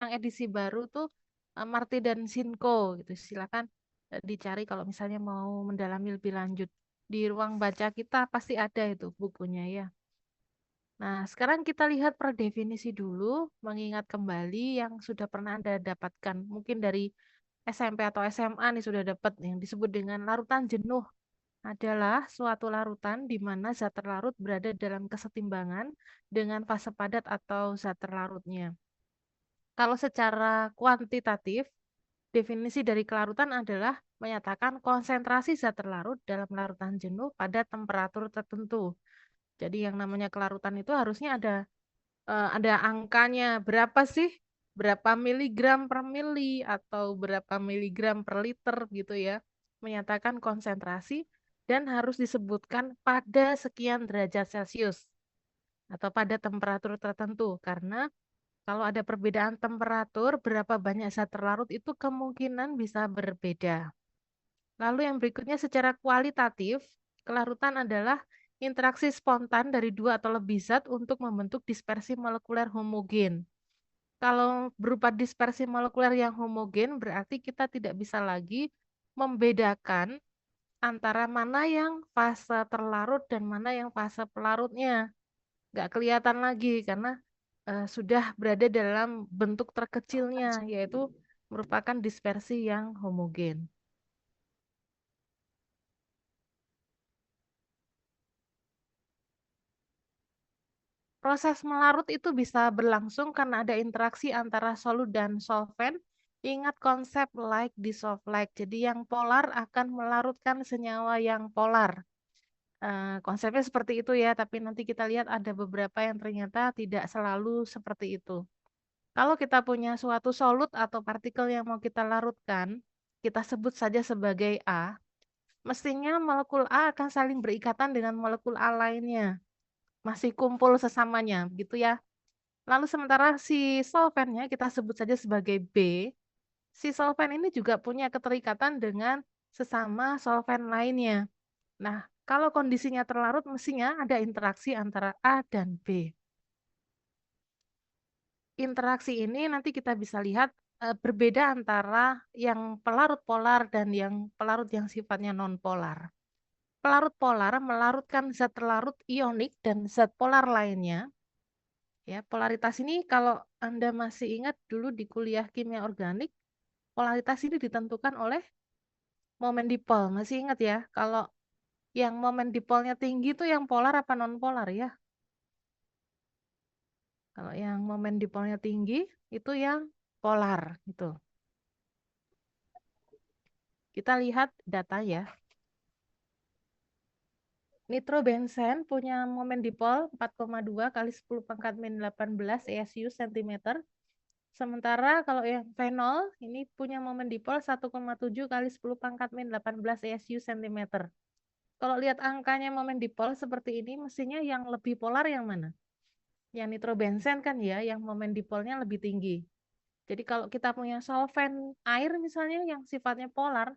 sekarang edisi baru tuh Marty dan Sinko gitu. Silakan dicari kalau misalnya mau mendalami lebih lanjut. Di ruang baca kita pasti ada itu bukunya ya. Nah, sekarang kita lihat per definisi dulu, mengingat kembali yang sudah pernah Anda dapatkan. Mungkin dari SMP atau SMA nih sudah dapat yang disebut dengan larutan jenuh adalah suatu larutan di mana zat terlarut berada dalam kesetimbangan dengan fase padat atau zat terlarutnya. Kalau secara kuantitatif, definisi dari kelarutan adalah menyatakan konsentrasi zat terlarut dalam larutan jenuh pada temperatur tertentu. Jadi yang namanya kelarutan itu harusnya ada angkanya berapa sih? Berapa miligram per mili atau berapa miligram per liter gitu ya. Menyatakan konsentrasi dan harus disebutkan pada sekian derajat Celcius atau pada temperatur tertentu karena kalau ada perbedaan temperatur berapa banyak zat terlarut itu kemungkinan bisa berbeda. Lalu yang berikutnya secara kualitatif, kelarutan adalah interaksi spontan dari dua atau lebih zat untuk membentuk dispersi molekuler homogen. Kalau berupa dispersi molekuler yang homogen, berarti kita tidak bisa lagi membedakan antara mana yang fase terlarut dan mana yang fase pelarutnya. Nggak kelihatan lagi karena sudah berada dalam bentuk terkecilnya, yaitu merupakan dispersi yang homogen. Proses melarut itu bisa berlangsung karena ada interaksi antara solut dan solvent. Ingat konsep like dissolve like. Jadi yang polar akan melarutkan senyawa yang polar. Konsepnya seperti itu ya, tapi nanti kita lihat ada beberapa yang ternyata tidak selalu seperti itu. Kalau kita punya suatu solut atau partikel yang mau kita larutkan, kita sebut saja sebagai A, mestinya molekul A akan saling berikatan dengan molekul A lainnya. Masih kumpul sesamanya, gitu ya. Lalu sementara si solvennya kita sebut saja sebagai B, si solven ini juga punya keterikatan dengan sesama solven lainnya. Nah, kalau kondisinya terlarut mestinya ada interaksi antara A dan B. Interaksi ini nanti kita bisa lihat berbeda antara yang pelarut polar dan yang pelarut yang sifatnya non-polar. Pelarut polar melarutkan zat terlarut ionik dan zat polar lainnya. Ya, polaritas ini kalau Anda masih ingat dulu di kuliah kimia organik, polaritas ini ditentukan oleh momen dipol. Masih ingat ya, kalau yang momen dipolnya tinggi itu yang polar apa non polar ya? Kalau yang momen dipolnya tinggi itu yang polar gitu. Kita lihat data ya. Nitrobenzen punya momen dipol 4,2 kali 10 pangkat min 18 ESU cm. Sementara kalau yang fenol ini punya momen dipol 1,7 kali 10 pangkat min 18 ESU cm. Kalau lihat angkanya momen dipol seperti ini, mestinya yang lebih polar yang mana? Yang nitrobenzen kan ya, yang momen dipolnya lebih tinggi. Jadi kalau kita punya solvent air misalnya yang sifatnya polar,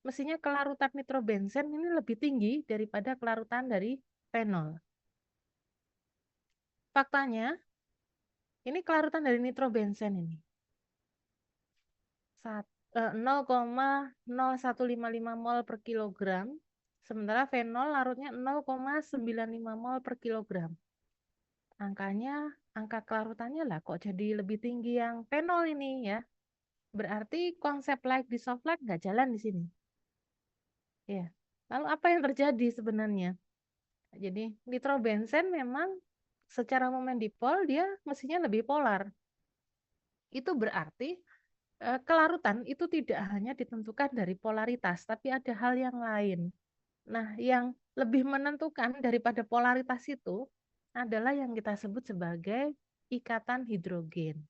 mestinya kelarutan nitrobenzen ini lebih tinggi daripada kelarutan dari fenol. Faktanya, ini kelarutan dari nitrobenzen ini. 0,0155 mol per kilogram, sementara fenol larutnya 0,95 mol per kilogram. Angkanya, angka kelarutannya lah kok jadi lebih tinggi yang fenol ini ya. Berarti konsep like dissolve like nggak jalan di sini. Ya. Lalu apa yang terjadi sebenarnya? Jadi nitrobenzen memang secara momen dipol dia mestinya lebih polar. Itu berarti kelarutan itu tidak hanya ditentukan dari polaritas, tapi ada hal yang lain. Nah, yang lebih menentukan daripada polaritas itu adalah yang kita sebut sebagai ikatan hidrogen.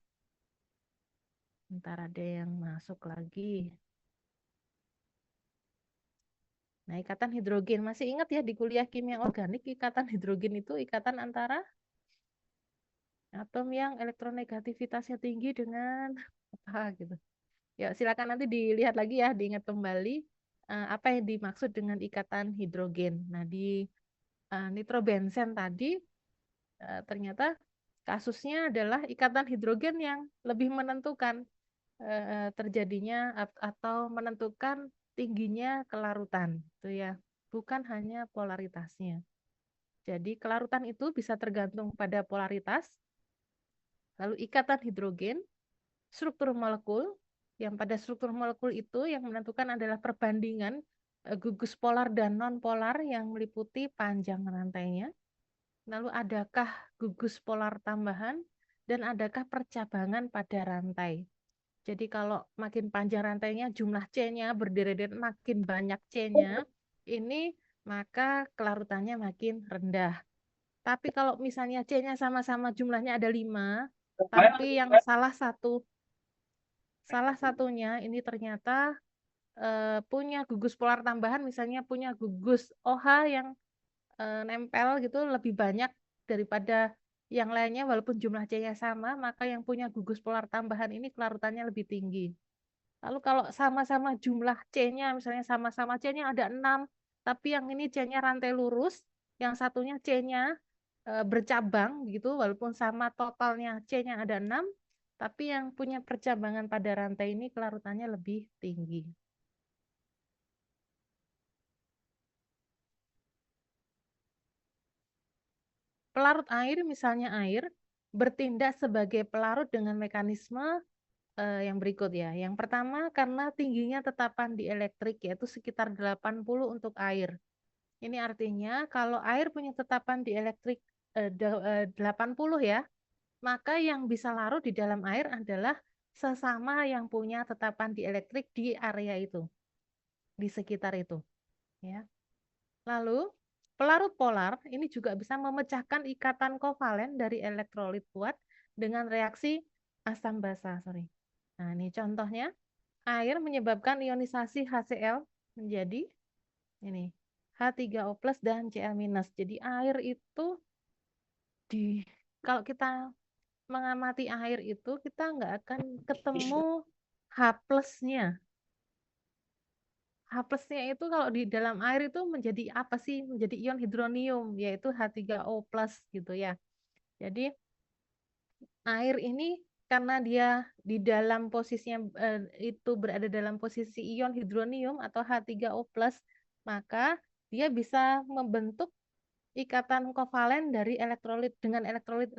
Ntar ada yang masuk lagi. Nah, ikatan hidrogen. Masih ingat ya di kuliah kimia organik, ikatan hidrogen itu ikatan antara atom yang elektronegativitasnya tinggi dengan apa gitu. Ya, silakan nanti dilihat lagi ya, diingat kembali apa yang dimaksud dengan ikatan hidrogen. Nah, di nitrobenzen tadi ternyata Kasusnya adalah ikatan hidrogen yang lebih menentukan terjadinya atau menentukan tingginya kelarutan, itu ya, bukan hanya polaritasnya. Jadi kelarutan itu bisa tergantung pada polaritas, lalu ikatan hidrogen, struktur molekul, yang pada struktur molekul itu yang menentukan adalah perbandingan gugus polar dan non-polar yang meliputi panjang rantainya. Lalu adakah gugus polar tambahan dan adakah percabangan pada rantai. Jadi kalau makin panjang rantainya, jumlah C-nya berderet-deret makin banyak C-nya, ini maka kelarutannya makin rendah. Tapi kalau misalnya C-nya sama-sama jumlahnya ada 5, tapi yang salah satunya ini ternyata punya gugus polar tambahan, misalnya punya gugus OH yang nempel gitu lebih banyak daripada yang lainnya, walaupun jumlah C-nya sama, maka yang punya gugus polar tambahan ini kelarutannya lebih tinggi. Lalu kalau sama-sama jumlah C-nya, misalnya sama-sama C-nya ada 6, tapi yang ini C-nya rantai lurus, yang satunya C-nya bercabang gitu, walaupun sama totalnya C-nya ada 6, tapi yang punya percabangan pada rantai ini kelarutannya lebih tinggi. Pelarut air, misalnya air, bertindak sebagai pelarut dengan mekanisme yang berikut ya. Yang pertama, karena tingginya tetapan dielektrik yaitu sekitar 80 untuk air. Ini artinya kalau air punya tetapan dielektrik 80 ya, maka yang bisa larut di dalam air adalah sesama yang punya tetapan dielektrik di area itu, di sekitar itu, ya. Lalu, pelarut polar ini juga bisa memecahkan ikatan kovalen dari elektrolit kuat dengan reaksi asam basa, sorry. Nah, ini contohnya, air menyebabkan ionisasi HCl menjadi ini H3O+ dan Cl-. Jadi air itu kalau kita mengamati air itu kita nggak akan ketemu H plusnya. H plusnya itu kalau di dalam air itu menjadi apa sih? Menjadi ion hidronium, yaitu H3O+ gitu ya. Jadi air ini karena dia di dalam posisinya itu berada dalam posisi ion hidronium atau H3O+, maka dia bisa membentuk ikatan kovalen dari elektrolit dengan elektrolit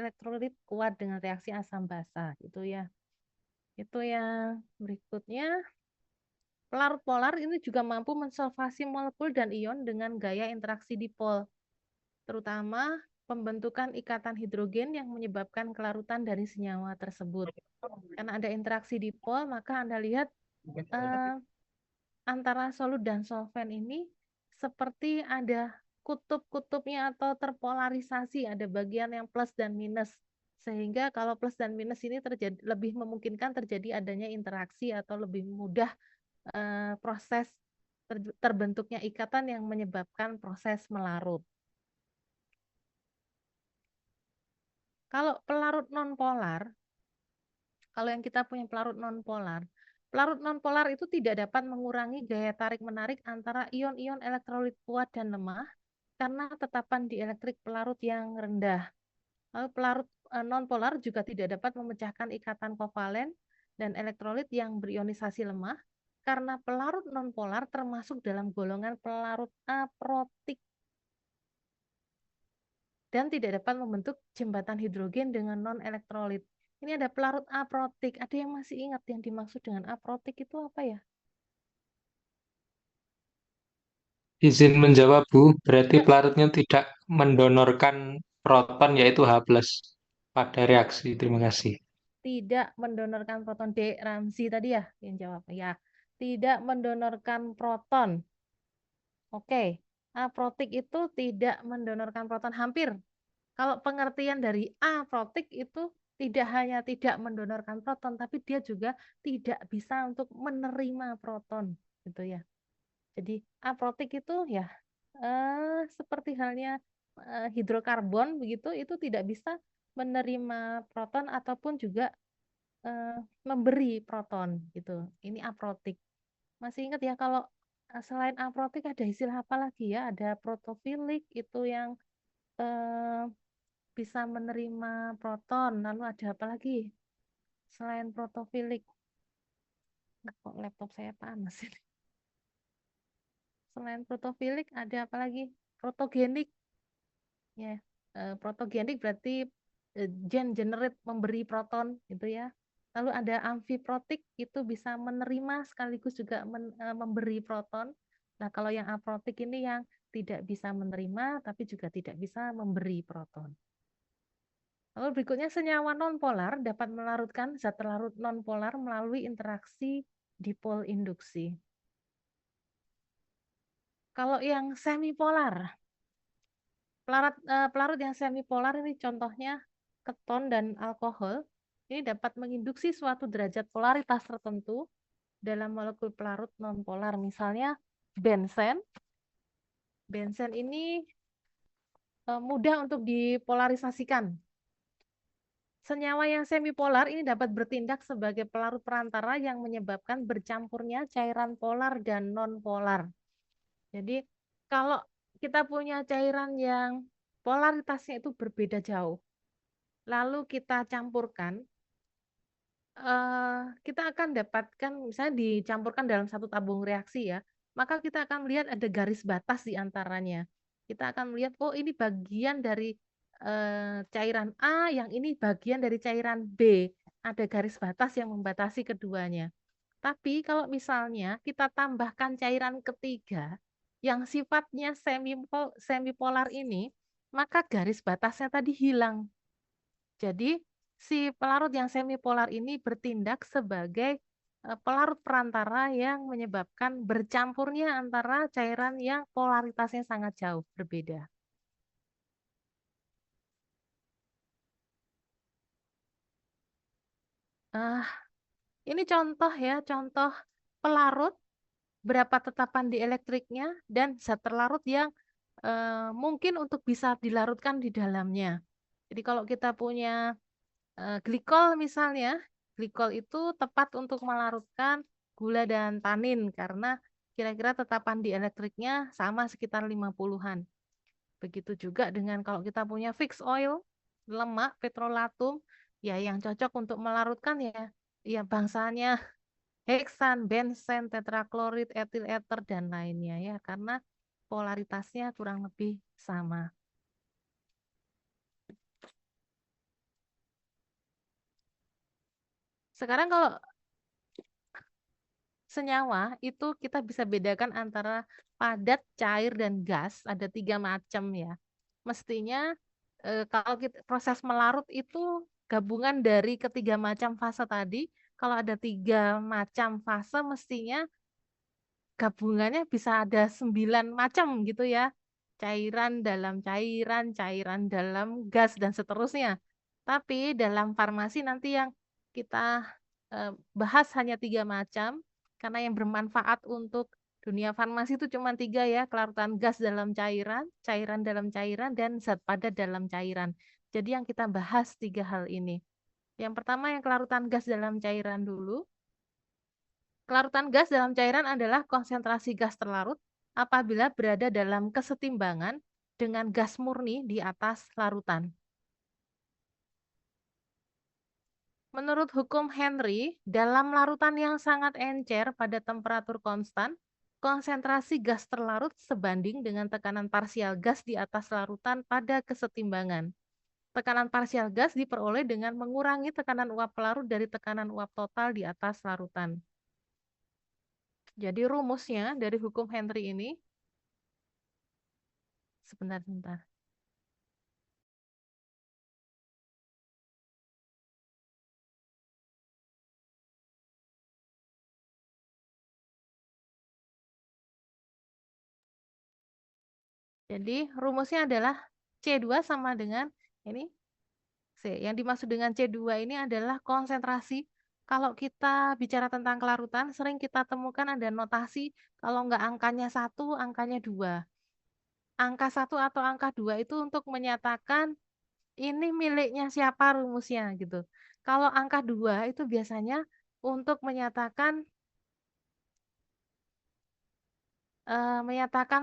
kuat dengan reaksi asam basa gitu ya. Itu yang berikutnya. Pelarut polar ini juga mampu mensolvasi molekul dan ion dengan gaya interaksi dipol, terutama pembentukan ikatan hidrogen yang menyebabkan kelarutan dari senyawa tersebut. Karena ada interaksi dipol, maka Anda lihat eh, antara solut dan solvent ini seperti ada kutub-kutubnya atau terpolarisasi, ada bagian yang plus dan minus. Sehingga kalau plus dan minus ini terjadi, lebih memungkinkan terjadi adanya interaksi atau lebih mudah proses terbentuknya ikatan yang menyebabkan proses melarut. Kalau pelarut nonpolar, kalau yang kita punya pelarut nonpolar itu tidak dapat mengurangi gaya tarik-menarik antara ion-ion elektrolit kuat dan lemah karena tetapan dielektrik pelarut yang rendah. Lalu pelarut nonpolar juga tidak dapat memecahkan ikatan kovalen dan elektrolit yang berionisasi lemah karena pelarut nonpolar termasuk dalam golongan pelarut aprotik dan tidak dapat membentuk jembatan hidrogen dengan non-elektrolit. Ini ada pelarut aprotik. Ada yang masih ingat yang dimaksud dengan aprotik itu apa ya? Izin menjawab, Bu. Berarti pelarutnya tidak mendonorkan proton yaitu H+ pada reaksi. Terima kasih. Tidak mendonorkan proton. D. Ramzi tadi ya yang jawab. Ya, tidak mendonorkan proton. Oke, aprotik itu tidak mendonorkan proton. Hampir. Kalau pengertian dari aprotik itu tidak hanya tidak mendonorkan proton, tapi dia juga tidak bisa untuk menerima proton, gitu ya. Jadi aprotik itu ya seperti halnya hidrokarbon begitu, itu tidak bisa menerima proton ataupun juga eh, memberi proton, gitu. Ini aprotik. Masih ingat ya kalau selain aprotik ada istilah apa lagi ya? Ada protofilik itu yang eh, bisa menerima proton. Lalu ada apa lagi? Selain protofilik. Kok laptop saya panas ini? Selain protofilik ada apa lagi? Protogenik. Ya, protogenik berarti gen generate memberi proton gitu ya. Lalu ada amfiprotik itu bisa menerima sekaligus juga memberi proton. Nah, kalau yang aprotik ini yang tidak bisa menerima tapi juga tidak bisa memberi proton. Lalu berikutnya senyawa nonpolar dapat melarutkan zat larut nonpolar melalui interaksi dipol induksi. Kalau yang semipolar, pelarut yang semipolar ini contohnya keton dan alkohol. Ini dapat menginduksi suatu derajat polaritas tertentu dalam molekul pelarut nonpolar. Misalnya bensen. Bensen ini mudah untuk dipolarisasikan. Senyawa yang semipolar ini dapat bertindak sebagai pelarut perantara yang menyebabkan bercampurnya cairan polar dan nonpolar. Jadi kalau kita punya cairan yang polaritasnya itu berbeda jauh, lalu kita campurkan, kita akan dapatkan misalnya dicampurkan dalam satu tabung reaksi ya, maka kita akan melihat ada garis batas di antaranya. Kita akan melihat, oh ini bagian dari cairan A, yang ini bagian dari cairan B. Ada garis batas yang membatasi keduanya. Tapi kalau misalnya kita tambahkan cairan ketiga yang sifatnya semipolar ini, maka garis batasnya tadi hilang. Jadi si pelarut yang semipolar ini bertindak sebagai pelarut perantara yang menyebabkan bercampurnya antara cairan yang polaritasnya sangat jauh berbeda. Ah, ini contoh ya, contoh pelarut, berapa tetapan di elektriknya, dan zat terlarut yang mungkin untuk bisa dilarutkan di dalamnya. Jadi kalau kita punya glikol misalnya, glikol itu tepat untuk melarutkan gula dan tanin karena kira-kira tetapan di elektriknya sama sekitar 50-an. Begitu juga dengan kalau kita punya fixed oil, lemak, petrolatum, ya yang cocok untuk melarutkan ya bangsanya heksan, benzen, tetraklorid, etil ether dan lainnya ya karena polaritasnya kurang lebih sama. Sekarang kalau senyawa itu kita bisa bedakan antara padat, cair, dan gas. Ada 3 macam ya. Mestinya kalau proses melarut itu gabungan dari ketiga macam fase tadi. Kalau ada 3 macam fase, mestinya gabungannya bisa ada 9 macam gitu ya. Cairan, cairan dalam gas, dan seterusnya. Tapi dalam farmasi nanti yang kita eh, bahas hanya 3 macam, karena yang bermanfaat untuk dunia farmasi itu cuma 3 ya, kelarutan gas dalam cairan, cairan dalam cairan, dan zat padat dalam cairan. Jadi yang kita bahas 3 hal ini. Yang pertama yang kelarutan gas dalam cairan dulu. Kelarutan gas dalam cairan adalah konsentrasi gas terlarut apabila berada dalam kesetimbangan dengan gas murni di atas larutan. Menurut hukum Henry, dalam larutan yang sangat encer pada temperatur konstan, konsentrasi gas terlarut sebanding dengan tekanan parsial gas di atas larutan pada kesetimbangan. Tekanan parsial gas diperoleh dengan mengurangi tekanan uap pelarut dari tekanan uap total di atas larutan. Jadi rumusnya dari hukum Henry ini, sebentar. Jadi rumusnya adalah C2 sama dengan ini C. Yang dimaksud dengan C2 ini adalah konsentrasi. Kalau kita bicara tentang kelarutan, sering kita temukan ada notasi kalau nggak angkanya 1, angkanya 2. Angka 1 atau angka 2 itu untuk menyatakan ini miliknya siapa rumusnya gitu. Kalau angka 2 itu biasanya untuk menyatakan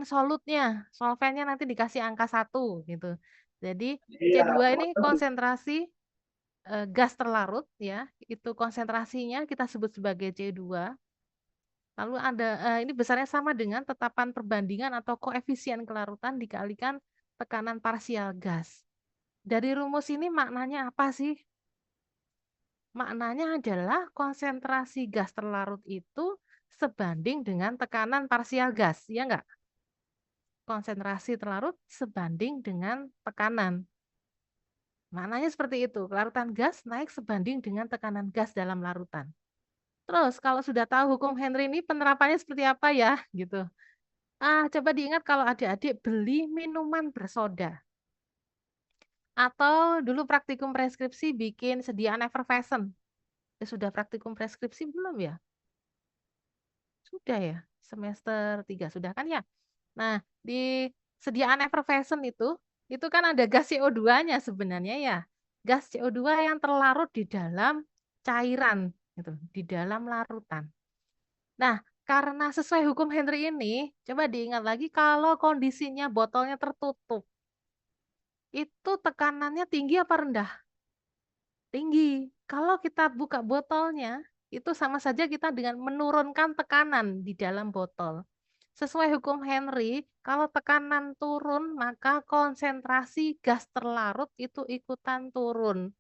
solutnya, solvennya nanti dikasih angka 1 gitu. Jadi C2 ini konsentrasi gas terlarut ya, itu konsentrasinya kita sebut sebagai C2. Lalu ada ini besarnya sama dengan tetapan perbandingan atau koefisien kelarutan dikalikan tekanan parsial gas. Dari rumus ini maknanya apa sih? Maknanya adalah konsentrasi gas terlarut itu sebanding dengan tekanan parsial gas, ya enggak? Konsentrasi terlarut sebanding dengan tekanan. Maknanya seperti itu, larutan gas naik sebanding dengan tekanan gas dalam larutan. Terus kalau sudah tahu hukum Henry ini penerapannya seperti apa ya, gitu. Coba diingat kalau adik-adik beli minuman bersoda. Atau dulu praktikum preskripsi bikin sediaan effervescent. Sudah praktikum preskripsi belum ya? Sudah ya, semester 3 sudah kan ya? Nah, di sediaan effervescent itu kan ada gas CO2-nya sebenarnya ya. Gas CO2 yang terlarut di dalam cairan, gitu, di dalam larutan. Nah, karena sesuai hukum Henry ini, coba diingat lagi kalau kondisinya botolnya tertutup, itu tekanannya tinggi apa rendah? Tinggi. Kalau kita buka botolnya, itu sama saja kita dengan menurunkan tekanan di dalam botol. Sesuai hukum Henry, kalau tekanan turun, maka konsentrasi gas terlarut itu ikutan turun.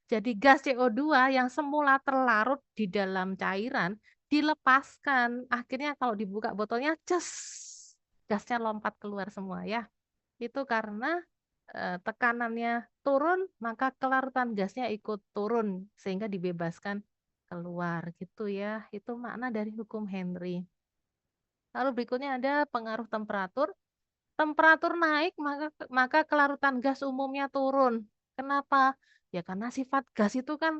Jadi gas CO2 yang semula terlarut di dalam cairan dilepaskan. Akhirnya kalau dibuka botolnya, ces, gasnya lompat keluar semua ya. Itu karena tekanannya turun, maka kelarutan gasnya ikut turun sehingga dibebaskan keluar gitu ya. Itu makna dari hukum Henry. Lalu berikutnya ada pengaruh temperatur. Temperatur naik maka kelarutan gas umumnya turun. Kenapa? Ya karena sifat gas itu kan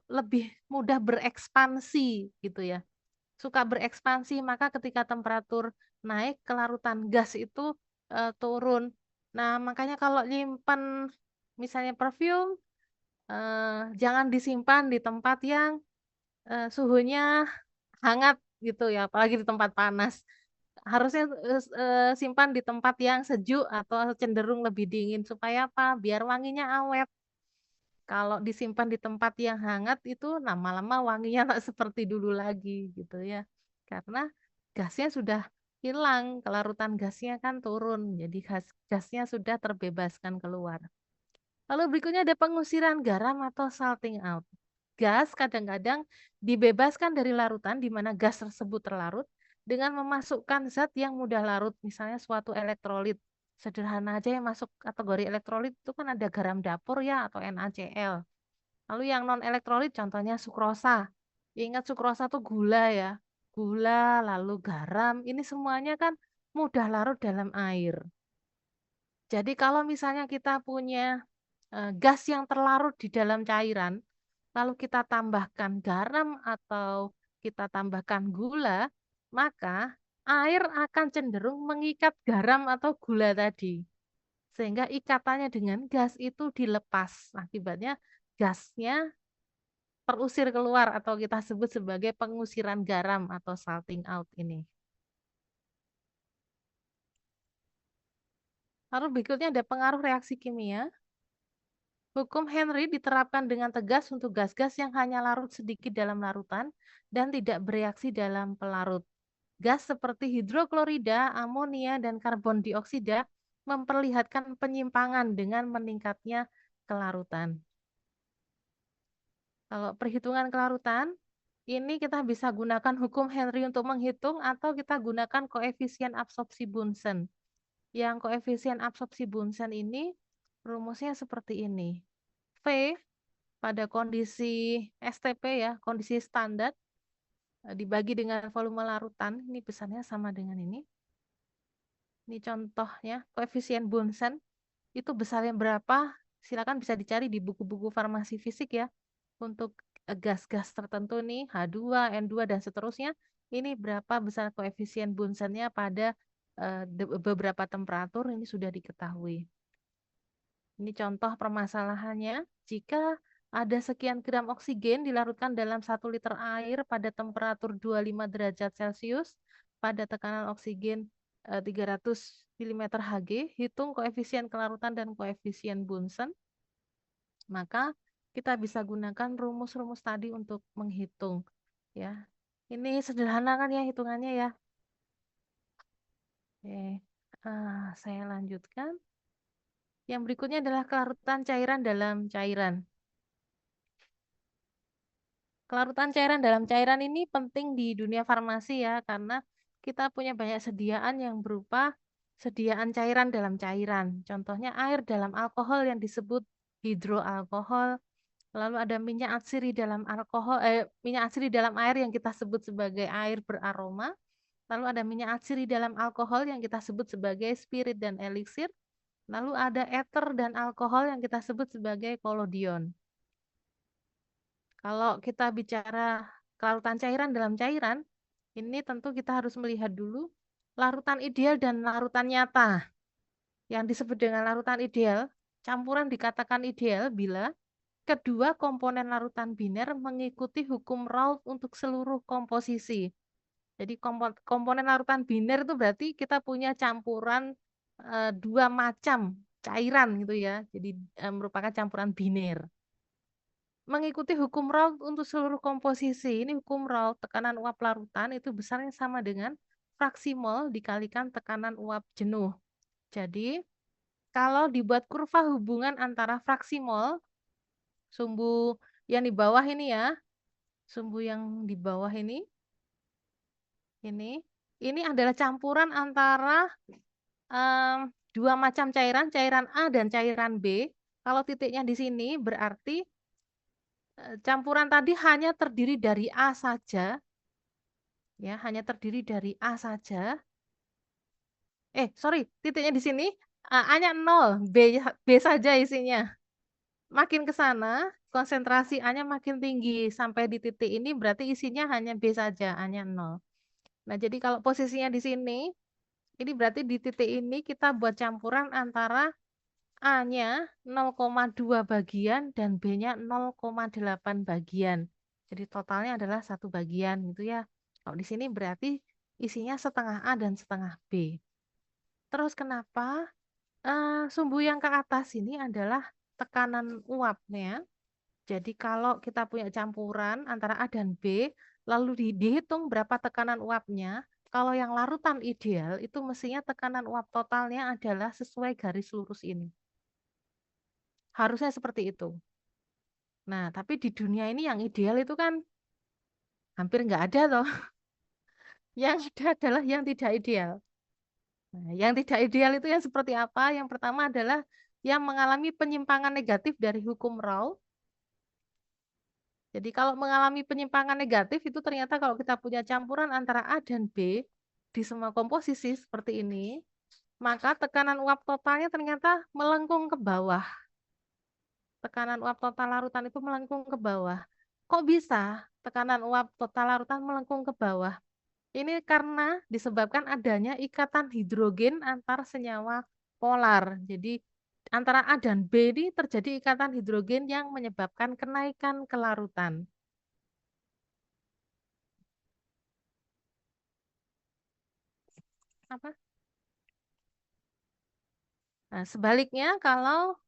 lebih mudah berekspansi gitu ya. Suka berekspansi, maka ketika temperatur naik, kelarutan gas itu turun. Nah, makanya kalau nyimpan misalnya parfum, jangan disimpan di tempat yang suhunya hangat gitu ya, apalagi di tempat panas. Harusnya simpan di tempat yang sejuk atau cenderung lebih dingin supaya apa? Biar wanginya awet. Kalau disimpan di tempat yang hangat itu lama-lama wanginya tak seperti dulu lagi gitu ya. Karena gasnya sudah hilang, kelarutan gasnya kan turun. Jadi gasnya sudah terbebaskan keluar. Lalu berikutnya ada pengusiran garam atau salting out. Gas kadang-kadang dibebaskan dari larutan di mana gas tersebut terlarut dengan memasukkan zat yang mudah larut, misalnya suatu elektrolit. Sederhana aja yang masuk kategori elektrolit itu kan ada garam dapur ya atau NaCl. Lalu yang non elektrolit contohnya sukrosa. Ingat sukrosa tuh gula ya. Gula lalu garam, ini semuanya kan mudah larut dalam air. Jadi kalau misalnya kita punya gas yang terlarut di dalam cairan, lalu kita tambahkan garam atau kita tambahkan gula, maka air akan cenderung mengikat garam atau gula tadi. Sehingga ikatannya dengan gas itu dilepas. Akibatnya gasnya terusir keluar atau kita sebut sebagai pengusiran garam atau salting out ini. Lalu berikutnya ada pengaruh reaksi kimia. Hukum Henry diterapkan dengan tegas untuk gas-gas yang hanya larut sedikit dalam larutan dan tidak bereaksi dalam pelarut. Gas seperti hidroklorida, amonia, dan karbon dioksida memperlihatkan penyimpangan dengan meningkatnya kelarutan. Kalau perhitungan kelarutan, ini kita bisa gunakan hukum Henry untuk menghitung atau kita gunakan koefisien absorpsi Bunsen. Yang koefisien absorpsi Bunsen ini rumusnya seperti ini. V pada kondisi STP ya, kondisi standar, dibagi dengan volume larutan, ini besarnya sama dengan ini. Ini contohnya, koefisien Bunsen itu besarnya berapa? Silakan bisa dicari di buku-buku farmasi fisik ya. Untuk gas-gas tertentu nih, H2, N2, dan seterusnya, ini berapa besar koefisien Bunsennya pada beberapa temperatur, ini sudah diketahui. Ini contoh permasalahannya, jika ada sekian gram oksigen dilarutkan dalam 1 liter air pada temperatur 25 derajat Celcius, pada tekanan oksigen 300 mm Hg, hitung koefisien kelarutan dan koefisien Bunsen, maka kita bisa gunakan rumus-rumus tadi untuk menghitung ya. Ini sederhana kan ya hitungannya ya. Oke. Saya lanjutkan. Yang berikutnya adalah kelarutan cairan dalam cairan. Kelarutan cairan dalam cairan ini penting di dunia farmasi ya, karena kita punya banyak sediaan yang berupa sediaan cairan dalam cairan. Contohnya air dalam alkohol yang disebut hidroalkohol, lalu ada minyak atsiri dalam minyak atsiri dalam air yang kita sebut sebagai air beraroma, lalu ada minyak atsiri dalam alkohol yang kita sebut sebagai spirit dan eliksir, lalu ada eter dan alkohol yang kita sebut sebagai kolodion. Kalau kita bicara kelarutan cairan dalam cairan, ini tentu kita harus melihat dulu larutan ideal dan larutan nyata. Yang disebut dengan larutan ideal, campuran dikatakan ideal bila kedua komponen larutan biner mengikuti hukum Raoult untuk seluruh komposisi. Jadi komponen larutan biner itu berarti kita punya campuran dua macam cairan gitu ya. Jadi merupakan campuran biner. Mengikuti hukum Raoult untuk seluruh komposisi. Ini hukum Raoult, tekanan uap larutan itu besarnya sama dengan fraksi mol dikalikan tekanan uap jenuh. Jadi, kalau dibuat kurva hubungan antara fraksi mol, sumbu yang di bawah ini ya, sumbu yang di bawah ini adalah campuran antara dua macam cairan, cairan A dan cairan B. Kalau titiknya di sini berarti campuran tadi hanya terdiri dari A saja, ya, hanya terdiri dari A saja. Sorry, titiknya di sini A-nya 0, B saja isinya. Makin ke sana, konsentrasi A-nya makin tinggi. Sampai di titik ini berarti isinya hanya B saja, A-nya 0. Nah, jadi kalau posisinya di sini, ini berarti di titik ini kita buat campuran antara A-nya 0,2 bagian dan B-nya 0,8 bagian. Jadi totalnya adalah 1 bagian gitu ya. Kalau di sini berarti isinya setengah A dan setengah B. Terus kenapa sumbu yang ke atas ini adalah tekanan uapnya. Jadi kalau kita punya campuran antara A dan B, lalu dihitung berapa tekanan uapnya, kalau yang larutan ideal itu mestinya tekanan uap totalnya adalah sesuai garis lurus ini. Harusnya seperti itu. Nah, tapi di dunia ini yang ideal itu kan hampir nggak ada toh. Yang ada adalah yang tidak ideal. Nah, yang tidak ideal itu yang seperti apa? Yang pertama adalah yang mengalami penyimpangan negatif dari hukum Raoult. Jadi kalau mengalami penyimpangan negatif itu ternyata kalau kita punya campuran antara A dan B di semua komposisi seperti ini, maka tekanan uap totalnya ternyata melengkung ke bawah. Tekanan uap total larutan itu melengkung ke bawah. Kok bisa tekanan uap total larutan melengkung ke bawah? Ini karena disebabkan adanya ikatan hidrogen antar senyawa polar. Jadi antara A dan B ini terjadi ikatan hidrogen yang menyebabkan kenaikan kelarutan. Apa? Nah, sebaliknya kalau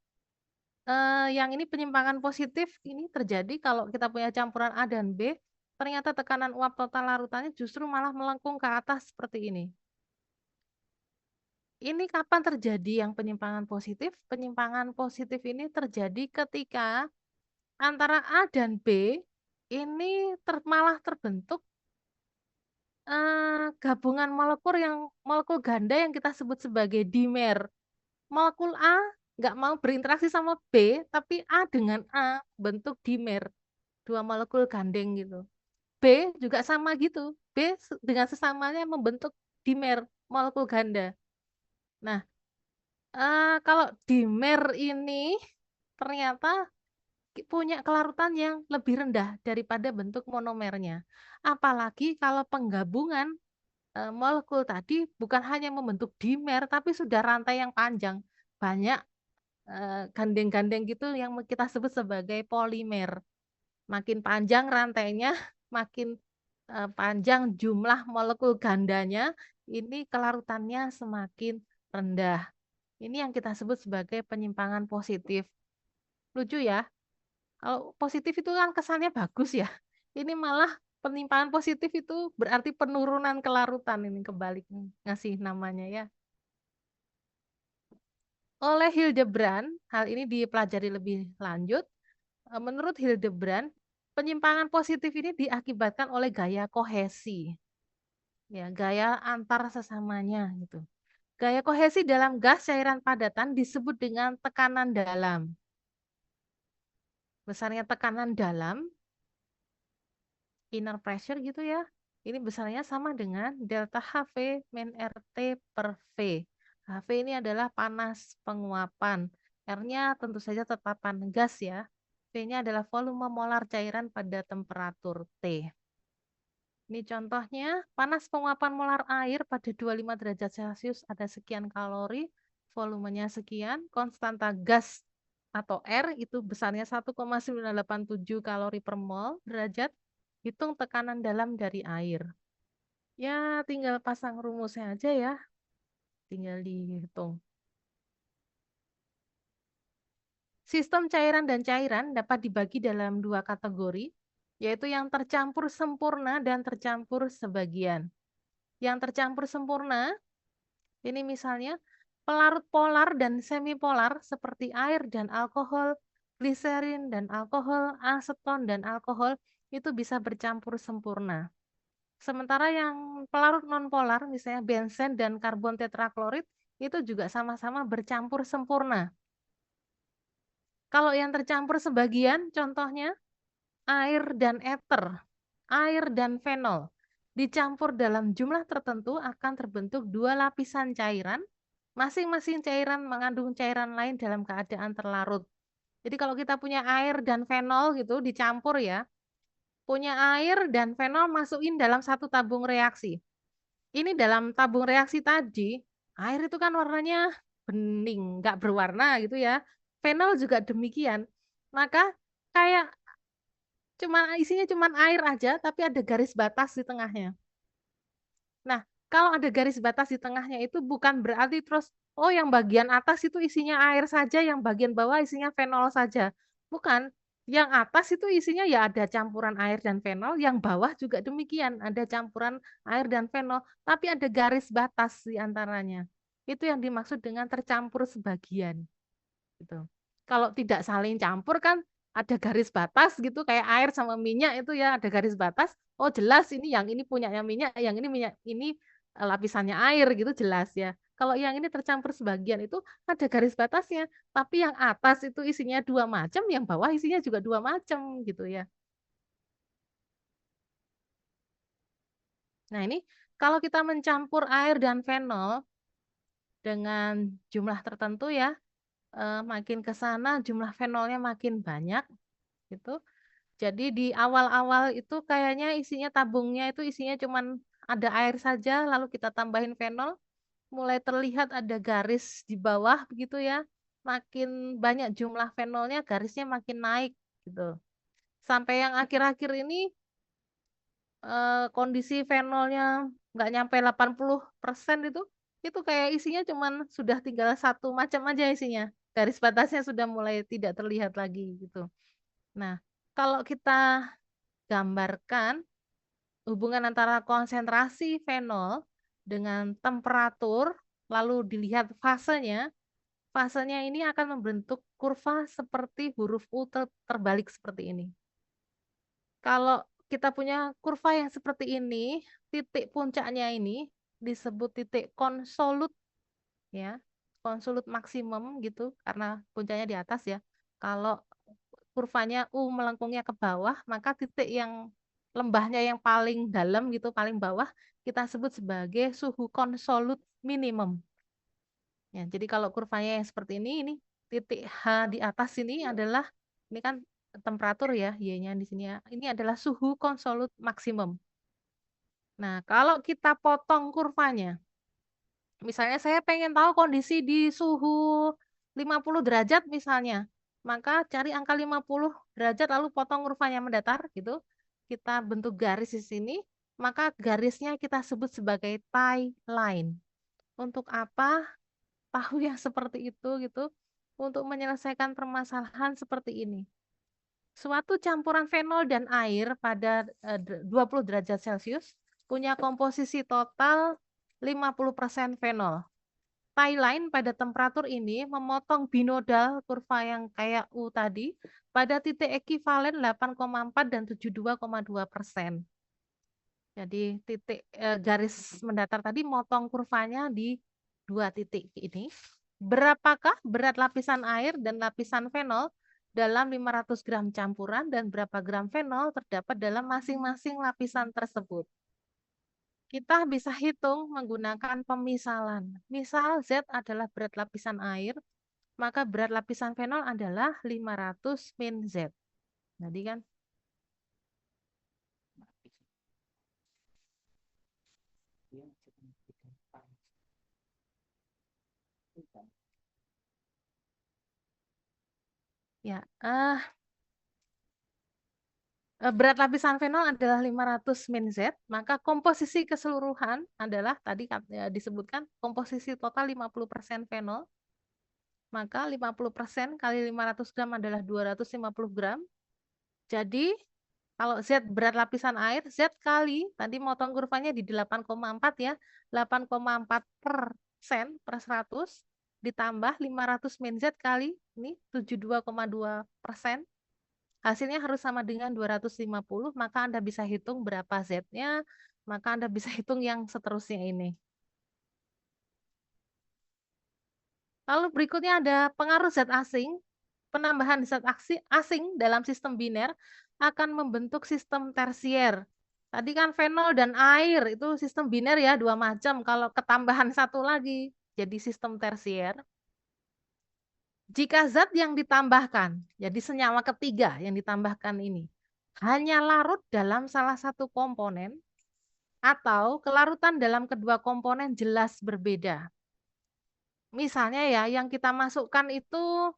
yang ini penyimpangan positif ini terjadi kalau kita punya campuran A dan B, ternyata tekanan uap total larutannya justru malah melengkung ke atas seperti ini. Ini kapan terjadi yang penyimpangan positif? Penyimpangan positif ini terjadi ketika antara A dan B ini malah terbentuk gabungan molekul ganda yang kita sebut sebagai dimer. Molekul A nggak mau berinteraksi sama B, tapi A dengan A bentuk dimer, dua molekul gandeng gitu. B juga sama gitu, dengan sesamanya membentuk dimer, molekul ganda. Nah, kalau dimer ini ternyata punya kelarutan yang lebih rendah daripada bentuk monomernya. Apalagi kalau penggabungan molekul tadi bukan hanya membentuk dimer, tapi sudah rantai yang panjang. Banyak gandeng-gandeng gitu yang kita sebut sebagai polimer. Makin panjang rantainya, makin panjang jumlah molekul gandanya, ini kelarutannya semakin rendah. Ini yang kita sebut sebagai penyimpangan positif. Lucu ya, kalau positif itu kan kesannya bagus ya. Ini malah penyimpangan positif itu berarti penurunan kelarutan, ini kebalik ngasih namanya ya. Oleh Hildebrand, hal ini dipelajari lebih lanjut. Menurut Hildebrand, penyimpangan positif ini diakibatkan oleh gaya kohesi, ya, gaya antar sesamanya gitu. Gaya kohesi dalam gas cairan padatan disebut dengan tekanan dalam. Besarnya tekanan dalam, inner pressure gitu ya. Ini besarnya sama dengan delta HV min RT per V. HV ini adalah panas penguapan. R-nya tentu saja tetapan gas ya. V-nya adalah volume molar cairan pada temperatur T. Ini contohnya, panas penguapan molar air pada 25 derajat Celcius ada sekian kalori, volumenya sekian, konstanta gas atau R itu besarnya 1,987 kalori per mol derajat, hitung tekanan dalam dari air. Ya, tinggal pasang rumusnya aja ya, tinggal dihitung. Sistem cairan dan cairan dapat dibagi dalam dua kategori, yaitu yang tercampur sempurna dan tercampur sebagian. Yang tercampur sempurna, ini misalnya pelarut polar dan semipolar seperti air dan alkohol, gliserin dan alkohol, aseton dan alkohol, itu bisa bercampur sempurna. Sementara yang pelarut nonpolar, misalnya benzen dan karbon tetraklorid, itu juga sama-sama bercampur sempurna. Kalau yang tercampur sebagian, contohnya air dan eter, air dan fenol, dicampur dalam jumlah tertentu akan terbentuk dua lapisan cairan, masing-masing cairan mengandung cairan lain dalam keadaan terlarut. Jadi kalau kita punya air dan fenol gitu dicampur ya, punya air dan fenol masukin dalam satu tabung reaksi. Ini dalam tabung reaksi tadi, air itu kan warnanya bening, nggak berwarna gitu ya. Fenol juga demikian. Maka kayak isinya cuma air aja, tapi ada garis batas di tengahnya. Nah, kalau ada garis batas di tengahnya itu bukan berarti terus, oh yang bagian atas itu isinya air saja, yang bagian bawah isinya fenol saja. Bukan. Yang atas itu isinya ya ada campuran air dan fenol, yang bawah juga demikian, ada campuran air dan fenol, tapi ada garis batas di antaranya. Itu yang dimaksud dengan tercampur sebagian. Gitu. Kalau tidak saling campur kan ada garis batas gitu kayak air sama minyak itu ya ada garis batas. Oh jelas ini yang ini punyanya minyak, yang ini minyak ini lapisannya air gitu jelas ya. Kalau yang ini tercampur sebagian itu ada garis batasnya, tapi yang atas itu isinya dua macam, yang bawah isinya juga dua macam gitu ya. Nah ini kalau kita mencampur air dan fenol dengan jumlah tertentu ya, makin ke sana jumlah fenolnya makin banyak gitu. Jadi di awal-awal itu kayaknya isinya tabungnya itu isinya cuman ada air saja, lalu kita tambahin fenol, mulai terlihat ada garis di bawah begitu ya. Makin banyak jumlah fenolnya, garisnya makin naik gitu. Sampai yang akhir-akhir ini kondisi fenolnya nggak nyampe 80% itu kayak isinya cuman sudah tinggal satu macam aja isinya. Garis batasnya sudah mulai tidak terlihat lagi gitu. Nah, kalau kita gambarkan hubungan antara konsentrasi fenol dengan temperatur, lalu dilihat fasenya, fasenya ini akan membentuk kurva seperti huruf U terbalik seperti ini. Kalau kita punya kurva yang seperti ini, titik puncaknya ini disebut titik konsolut ya, konsolut maksimum gitu karena puncaknya di atas ya. Kalau kurvanya U melengkungnya ke bawah, maka titik yang lembahnya yang paling dalam gitu, paling bawah, kita sebut sebagai suhu konsolut minimum. Ya, jadi kalau kurvanya yang seperti ini titik H di atas ini adalah, ini kan temperatur ya, Y-nya di sini ya. Ini adalah suhu konsolut maksimum. Nah, kalau kita potong kurvanya, misalnya saya pengen tahu kondisi di suhu 50 derajat misalnya. Maka cari angka 50 derajat lalu potong kurvanya mendatar gitu. Kita bentuk garis di sini. maka garisnya kita sebut sebagai tie line. Untuk apa? Tahu yang seperti itu gitu. Untuk menyelesaikan permasalahan seperti ini. Suatu campuran fenol dan air pada 20 derajat Celcius punya komposisi total 50% fenol. Tie line pada temperatur ini memotong binodal kurva yang kayak U tadi pada titik ekivalen 8,4 dan 72,2%. Jadi garis mendatar tadi motong kurvanya di dua titik ini. Berapakah berat lapisan air dan lapisan fenol dalam 500 gram campuran dan berapa gram fenol terdapat dalam masing-masing lapisan tersebut? Kita bisa hitung menggunakan pemisalan. Misal Z adalah berat lapisan air, maka berat lapisan fenol adalah 500 min Z. Jadi kan ya, berat lapisan fenol adalah 500 min Z, maka komposisi keseluruhan adalah tadi disebutkan komposisi total 50% fenol, maka 50% kali 500 gram adalah 250 gram. Jadi kalau Z berat lapisan air, Z kali, tadi motong kurvanya di 8,4 ya, 8,4% per 100 ditambah 500 min Z kali, ini 72,2%. Hasilnya harus sama dengan 250, maka Anda bisa hitung berapa Z-nya, maka Anda bisa hitung yang seterusnya ini. Lalu berikutnya ada pengaruh zat asing. Penambahan zat asing dalam sistem biner akan membentuk sistem tersier. Tadi kan fenol dan air itu sistem biner ya, dua macam. Kalau ketambahan satu lagi jadi sistem tersier. Jika zat yang ditambahkan, jadi senyawa ketiga yang ditambahkan ini, hanya larut dalam salah satu komponen, atau kelarutan dalam kedua komponen jelas berbeda. Misalnya ya, yang kita masukkan itu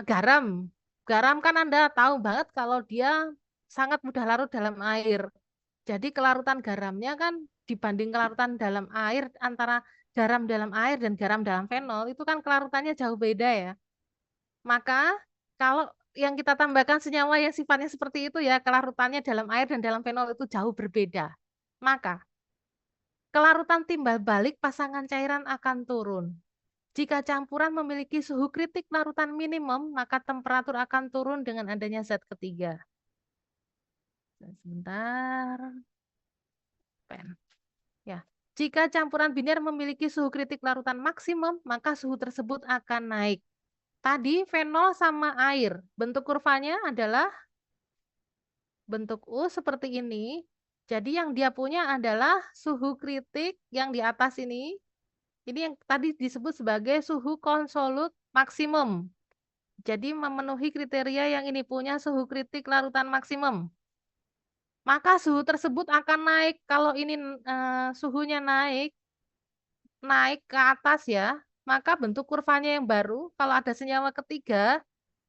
garam. Garam kan Anda tahu banget kalau dia sangat mudah larut dalam air. Jadi kelarutan garamnya kan dibanding kelarutan dalam air antara garam dalam air dan garam dalam fenol itu kan kelarutannya jauh beda ya. Maka kalau yang kita tambahkan senyawa yang sifatnya seperti itu ya kelarutannya dalam air dan dalam fenol itu jauh berbeda. Maka kelarutan timbal balik pasangan cairan akan turun. Jika campuran memiliki suhu kritik larutan minimum, maka temperatur akan turun dengan adanya zat ketiga. Sebentar. Pen. Ya. Jika campuran biner memiliki suhu kritik larutan maksimum, maka suhu tersebut akan naik. Tadi fenol sama air. Bentuk kurvanya adalah bentuk U seperti ini. Jadi yang dia punya adalah suhu kritik yang di atas ini. Ini yang tadi disebut sebagai suhu konsolut maksimum. Jadi memenuhi kriteria yang ini punya suhu kritik larutan maksimum. Maka suhu tersebut akan naik. Kalau ini suhunya naik ke atas ya, maka bentuk kurvanya yang baru, kalau ada senyawa ketiga,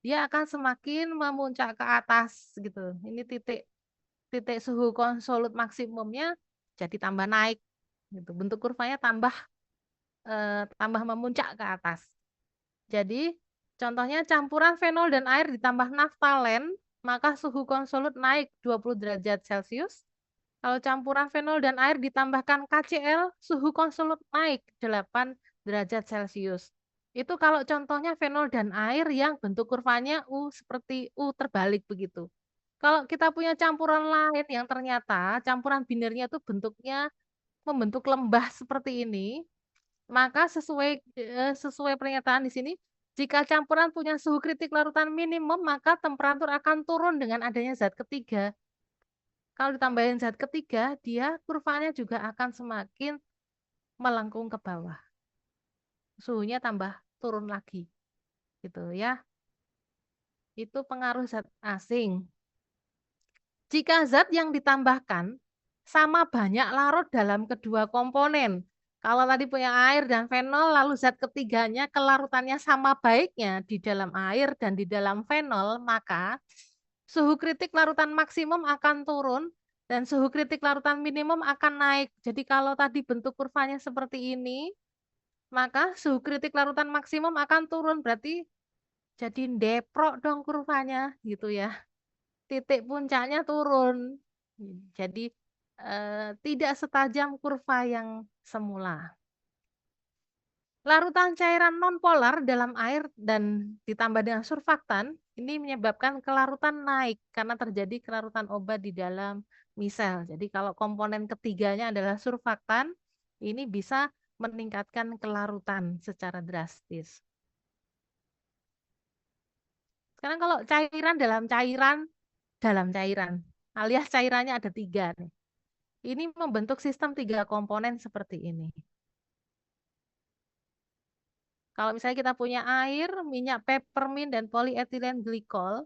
dia akan semakin memuncak ke atas gitu. Ini titik suhu konsolut maksimumnya jadi tambah naik gitu. Bentuk kurvanya tambah memuncak ke atas. Jadi contohnya campuran fenol dan air ditambah naftalen, maka suhu konsolut naik 20 derajat Celcius. Kalau campuran fenol dan air ditambahkan KCl, suhu konsolut naik 8 derajat Celcius. Itu kalau contohnya fenol dan air yang bentuk kurvanya U seperti U terbalik begitu. Kalau kita punya campuran lain yang ternyata campuran binernya itu bentuknya membentuk lembah seperti ini, maka sesuai pernyataan di sini, jika campuran punya suhu kritik larutan minimum, maka temperatur akan turun dengan adanya zat ketiga. Kalau ditambahin zat ketiga, dia kurvanya juga akan semakin melengkung ke bawah. Suhunya tambah turun lagi. Gitu ya. Itu pengaruh zat asing. Jika zat yang ditambahkan sama banyak larut dalam kedua komponen. Kalau tadi punya air dan fenol, lalu zat ketiganya kelarutannya sama baiknya di dalam air dan di dalam fenol, maka suhu kritik larutan maksimum akan turun Dan suhu kritik larutan minimum akan naik. Jadi kalau tadi bentuk kurvanya seperti ini, maka suhu kritik larutan maksimum akan turun. Berarti jadi deprok dong kurvanya gitu ya. Titik puncaknya turun. Jadi tidak setajam kurva yang semula. Larutan cairan nonpolar dalam air dan ditambah dengan surfaktan ini menyebabkan kelarutan naik karena terjadi kelarutan obat di dalam misel. Jadi kalau komponen ketiganya adalah surfaktan, ini bisa meningkatkan kelarutan secara drastis. Sekarang kalau dalam cairan, alias cairannya ada 3 nih. Ini membentuk sistem 3 komponen seperti ini. Kalau misalnya kita punya air, minyak peppermint, dan polyethylene glycol,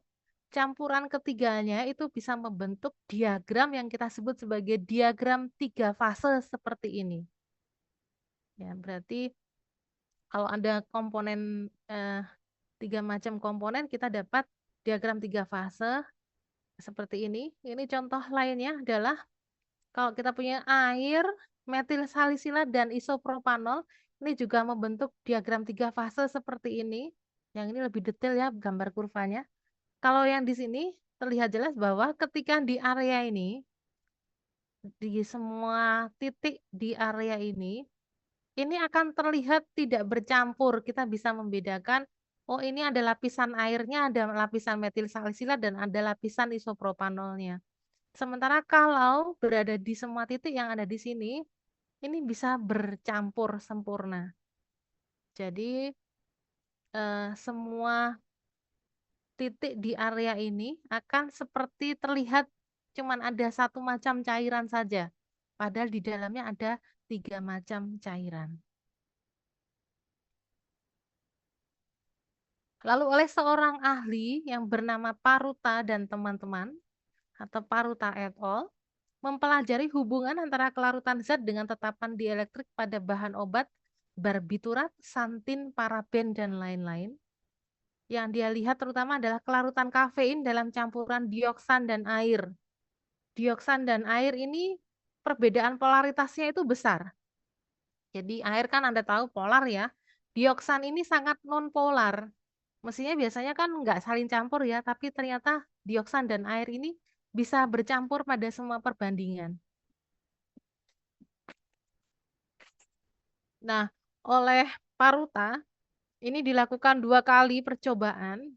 campuran ketiganya itu bisa membentuk diagram yang kita sebut sebagai diagram 3 fase seperti ini. Ya, berarti kalau ada komponen 3 macam komponen, kita dapat diagram 3 fase seperti ini. Ini contoh lainnya adalah kalau kita punya air, metil salisila, dan isopropanol, ini juga membentuk diagram 3 fase seperti ini. Yang ini lebih detail ya gambar kurvanya. Kalau yang di sini terlihat jelas bahwa ketika di area ini, di semua titik di area ini akan terlihat tidak bercampur. Kita bisa membedakan, oh ini ada lapisan airnya, ada lapisan metil salisila, dan ada lapisan isopropanolnya. Sementara kalau berada di semua titik yang ada di sini, ini bisa bercampur sempurna. Jadi semua titik di area ini akan seperti terlihat cuman ada satu macam cairan saja. Padahal di dalamnya ada 3 macam cairan. Lalu oleh seorang ahli yang bernama Paruta dan teman-teman, atau Paruta et al., mempelajari hubungan antara kelarutan zat dengan tetapan dielektrik pada bahan obat, barbiturat, santin, paraben, dan lain-lain. Yang dia lihat terutama adalah kelarutan kafein dalam campuran dioksan dan air. Dioksan dan air ini perbedaan polaritasnya itu besar. Jadi air kan Anda tahu polar ya. Dioksan ini sangat non-polar. Mestinya biasanya kan nggak saling campur ya, tapi ternyata dioksan dan air ini bisa bercampur pada semua perbandingan. Nah, oleh Paruta, ini dilakukan 2 kali percobaan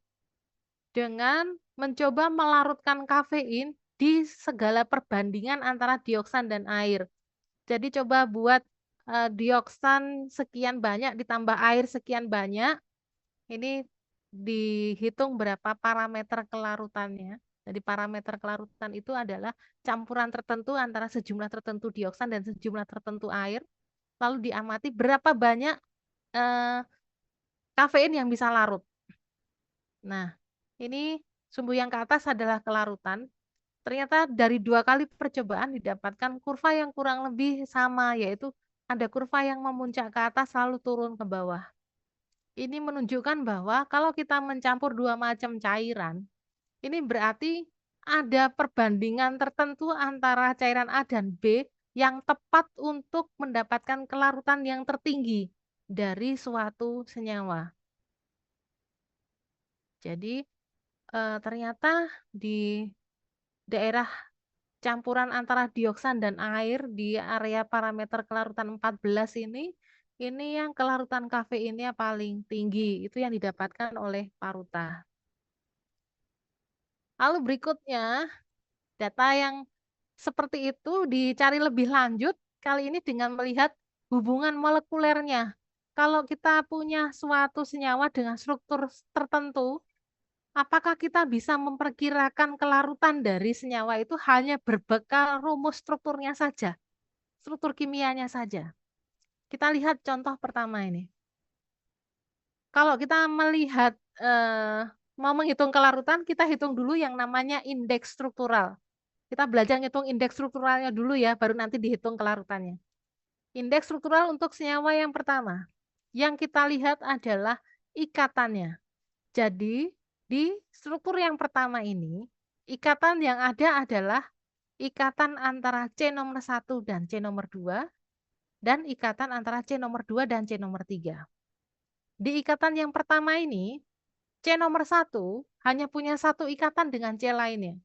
dengan mencoba melarutkan kafein di segala perbandingan antara dioksan dan air. Jadi coba buat dioksan sekian banyak ditambah air sekian banyak. Ini dihitung berapa parameter kelarutannya. Jadi parameter kelarutan itu adalah campuran tertentu antara sejumlah tertentu dioksan dan sejumlah tertentu air. Lalu diamati berapa banyak eh, kafein yang bisa larut. Nah, ini sumbu yang ke atas adalah kelarutan. Ternyata dari 2 kali percobaan didapatkan kurva yang kurang lebih sama, yaitu ada kurva yang memuncak ke atas lalu turun ke bawah. Ini menunjukkan bahwa kalau kita mencampur 2 macam cairan, ini berarti ada perbandingan tertentu antara cairan A dan B yang tepat untuk mendapatkan kelarutan yang tertinggi dari suatu senyawa. Jadi ternyata di daerah campuran antara dioksan dan air di area parameter kelarutan 14 ini yang kelarutan kafeinnya paling tinggi. Itu yang didapatkan oleh Paruta. Lalu berikutnya, data yang seperti itu dicari lebih lanjut, kali ini dengan melihat hubungan molekulernya. Kalau kita punya suatu senyawa dengan struktur tertentu, apakah kita bisa memperkirakan kelarutan dari senyawa itu hanya berbekal rumus strukturnya saja, struktur kimianya saja? Kita lihat contoh pertama ini. Kalau kita melihat mau menghitung kelarutan, kita hitung dulu yang namanya indeks struktural. Kita belajar ngitung indeks strukturalnya dulu ya, baru nanti dihitung kelarutannya. Indeks struktural untuk senyawa yang pertama. Yang kita lihat adalah ikatannya. Jadi, di struktur yang pertama ini, ikatan yang ada adalah ikatan antara C nomor 1 dan C nomor 2, dan ikatan antara C nomor 2 dan C nomor 3. Di ikatan yang pertama ini, C nomor 1 hanya punya satu ikatan dengan C lainnya.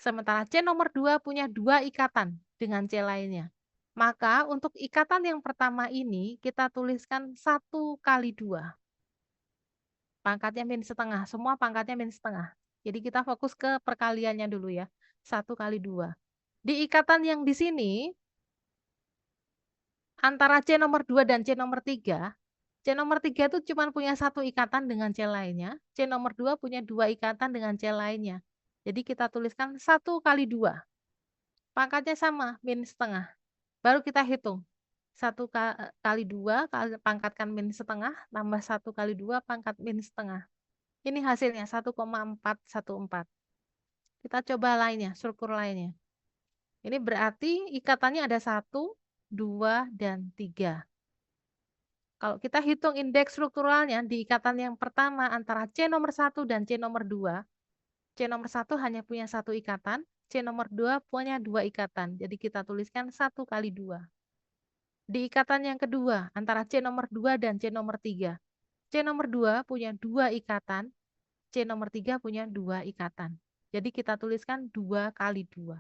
Sementara C nomor 2 punya dua ikatan dengan C lainnya. Maka untuk ikatan yang pertama ini kita tuliskan 1 kali 2. Pangkatnya min setengah. Semua pangkatnya min setengah. Jadi kita fokus ke perkaliannya dulu ya. 1 kali 2. Di ikatan yang di sini, antara C nomor 2 dan C nomor 3, C nomor 3 itu cuma punya satu ikatan dengan C lainnya. C nomor 2 punya dua ikatan dengan C lainnya. Jadi kita tuliskan 1 kali 2. Pangkatnya sama, min setengah. Baru kita hitung. 1 kali 2, pangkatkan min setengah, tambah 1 kali 2, pangkat min setengah. Ini hasilnya 1,414. Kita coba lainnya, struktur lainnya. Ini berarti ikatannya ada 1, 2, dan 3. Kalau kita hitung indeks strukturalnya di ikatan yang pertama antara C nomor 1 dan C nomor 2, C nomor 1 hanya punya satu ikatan, C nomor 2 punya dua ikatan. Jadi kita tuliskan 1 kali 2. Di ikatan yang kedua antara C nomor 2 dan C nomor 3, C nomor 2 punya dua ikatan, C nomor 3 punya dua ikatan. Jadi kita tuliskan 2 kali 2.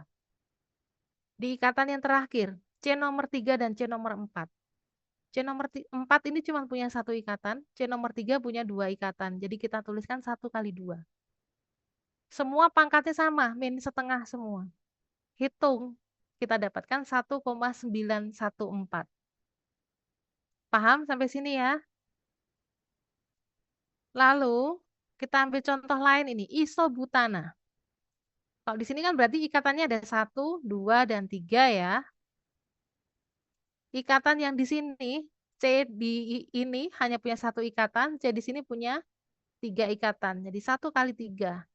Di ikatan yang terakhir, C nomor 3 dan C nomor 4. C nomor 4 ini cuma punya satu ikatan, C nomor 3 punya dua ikatan. Jadi kita tuliskan 1 kali 2. Semua pangkatnya sama, min setengah semua. Hitung, kita dapatkan 1,914. Paham sampai sini ya? Lalu kita ambil contoh lain ini, isobutana. Kalau di sini kan berarti ikatannya ada 1, 2, dan 3 ya. Ikatan yang di sini, C di ini hanya punya satu ikatan, C di sini punya 3 ikatan. Jadi 1 kali 3.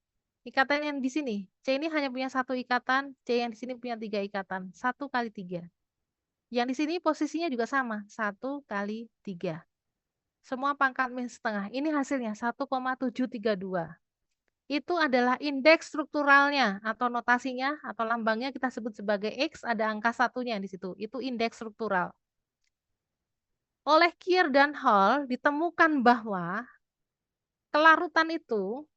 Ikatan yang di sini, C ini hanya punya satu ikatan, C yang di sini punya 3 ikatan. 1 kali 3. Yang di sini posisinya juga sama, 1 kali 3. Semua pangkat min setengah. Ini hasilnya 1,732. Itu adalah indeks strukturalnya atau notasinya atau lambangnya kita sebut sebagai X, ada angka satunya di situ. Itu indeks struktural. Oleh Kier dan Hall ditemukan bahwa kelarutan itu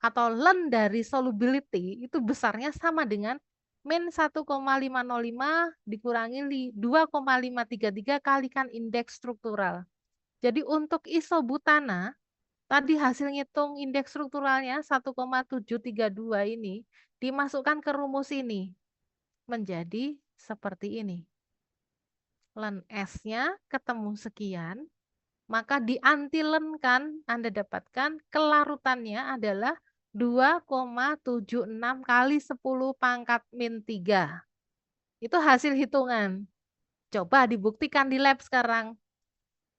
atau len dari solubility itu besarnya sama dengan min 1,505 dikurangi 2,533 kalikan indeks struktural. Jadi untuk isobutana, tadi hasil ngitung indeks strukturalnya 1,732 ini dimasukkan ke rumus ini menjadi seperti ini. Len S-nya ketemu sekian, maka diantilenkan Anda dapatkan kelarutannya adalah 2,76 kali 10 pangkat min 3. Itu hasil hitungan. Coba dibuktikan di lab sekarang.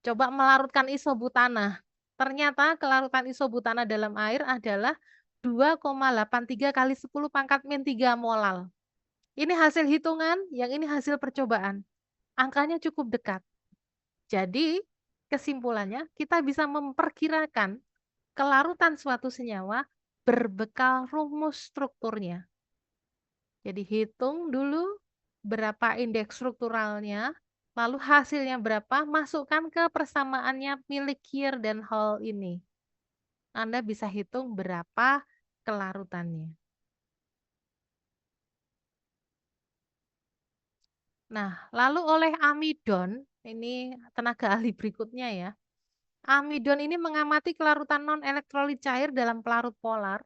Coba melarutkan isobutana. Ternyata kelarutan isobutana dalam air adalah 2,83 kali 10 pangkat min 3 molal. Ini hasil hitungan, yang ini hasil percobaan. Angkanya cukup dekat. Jadi, kesimpulannya kita bisa memperkirakan kelarutan suatu senyawa berbekal rumus strukturnya. Jadi hitung dulu berapa indeks strukturalnya, lalu hasilnya berapa, masukkan ke persamaannya milik Kier dan Hall ini. Anda bisa hitung berapa kelarutannya. Nah, lalu oleh Amidon, ini tenaga ahli berikutnya ya. Amidon ini mengamati kelarutan non-elektrolit cair dalam pelarut polar.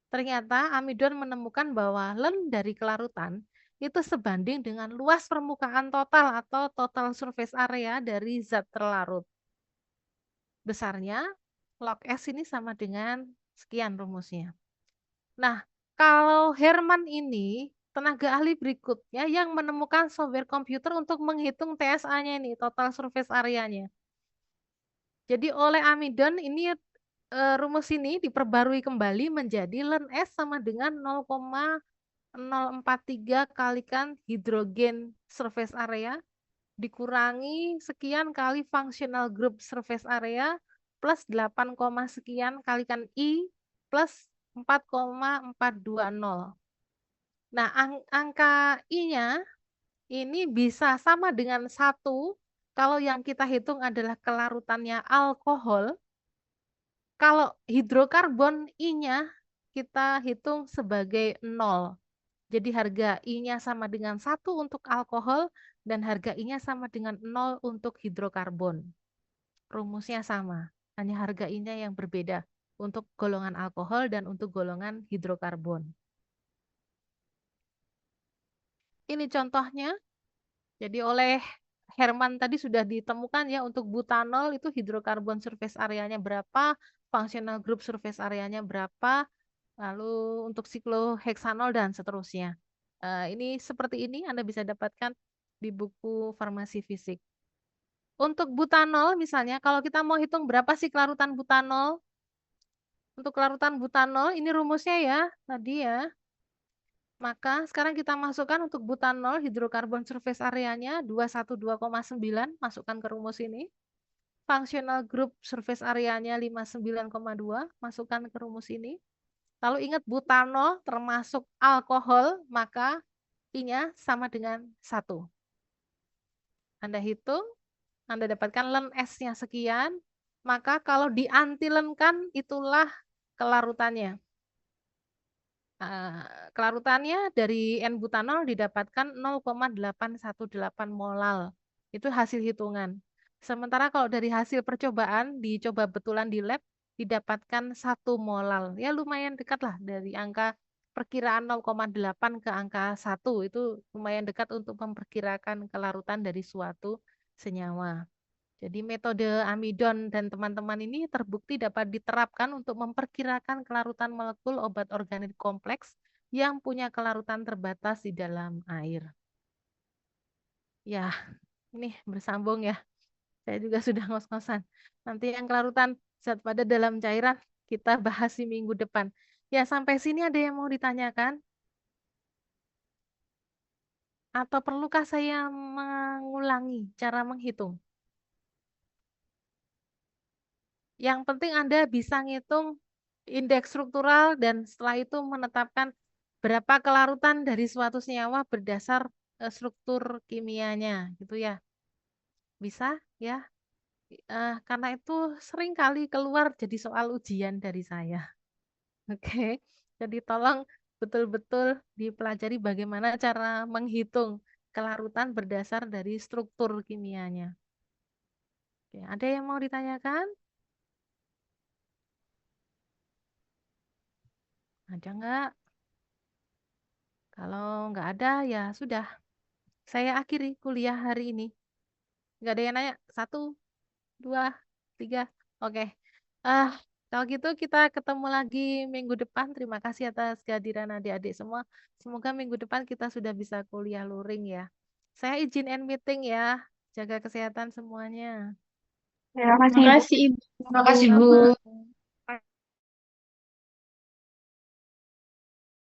Ternyata Amidon menemukan bahwa len dari kelarutan itu sebanding dengan luas permukaan total atau total surface area dari zat terlarut. Besarnya log S ini sama dengan sekian rumusnya. Nah, kalau Herman ini tenaga ahli berikutnya yang menemukan software komputer untuk menghitung TSA-nya ini, total surface area-nya. Jadi oleh Amidon ini rumus ini diperbarui kembali menjadi len S sama dengan 0,043 kalikan hidrogen surface area dikurangi sekian kali functional group surface area plus 8, sekian kalikan I plus 4,420. Nah, angka I-nya ini bisa sama dengan 1 kalau yang kita hitung adalah kelarutannya alkohol. Kalau hidrokarbon I-nya kita hitung sebagai 0. Jadi harga I-nya sama dengan 1 untuk alkohol dan harga I-nya sama dengan 0 untuk hidrokarbon. Rumusnya sama, hanya harga I-nya yang berbeda untuk golongan alkohol dan untuk golongan hidrokarbon. Ini contohnya. Jadi oleh Herman tadi sudah ditemukan ya untuk butanol itu hidrokarbon surface areanya berapa, functional group surface areanya berapa, lalu untuk sikloheksanol dan seterusnya. Ini seperti ini Anda bisa dapatkan di buku farmasi fisik. Untuk butanol misalnya, kalau kita mau hitung berapa sih kelarutan butanol, untuk kelarutan butanol ini rumusnya ya, tadi ya. Maka sekarang kita masukkan untuk butanol hidrokarbon surface areanya 212,9, masukkan ke rumus ini. Functional group surface areanya 59,2, masukkan ke rumus ini. Lalu ingat butanol termasuk alkohol, maka I-nya sama dengan 1. Anda hitung, Anda dapatkan len S-nya sekian, maka kalau diantilenkan itulah kelarutannya. Kelarutannya dari N-butanol didapatkan 0,818 molal. Itu hasil hitungan. Sementara kalau dari hasil percobaan, dicoba betulan di lab, didapatkan 1 molal. Ya lumayan dekat lah dari angka perkiraan 0,8 ke angka 1. Itu lumayan dekat untuk memperkirakan kelarutan dari suatu senyawa. Jadi metode amidon dan teman-teman ini terbukti dapat diterapkan untuk memperkirakan kelarutan molekul obat organik kompleks yang punya kelarutan terbatas di dalam air. Ya, ini bersambung ya. Saya juga sudah ngos-ngosan. Nanti yang kelarutan zat padat dalam cairan kita bahas di minggu depan. Ya, sampai sini ada yang mau ditanyakan? Atau perlukah saya mengulangi cara menghitung? Yang penting Anda bisa ngitung indeks struktural dan setelah itu menetapkan berapa kelarutan dari suatu senyawa berdasar struktur kimianya, gitu ya. Bisa ya? Karena itu sering kali keluar jadi soal ujian dari saya. Oke. Jadi tolong betul-betul dipelajari bagaimana cara menghitung kelarutan berdasar dari struktur kimianya. Oke, ada yang mau ditanyakan? Ada nggak? Kalau nggak ada, ya sudah. Saya akhiri kuliah hari ini. Nggak ada yang nanya. 1, 2, 3. Oke. Ah, kalau gitu kita ketemu lagi minggu depan. Terima kasih atas kehadiran adik-adik semua. Semoga minggu depan kita sudah bisa kuliah luring ya. Saya izin end meeting ya. Jaga kesehatan semuanya. Terima kasih, Terima Ibu. kasih, Ibu. Terima kasih, Bu.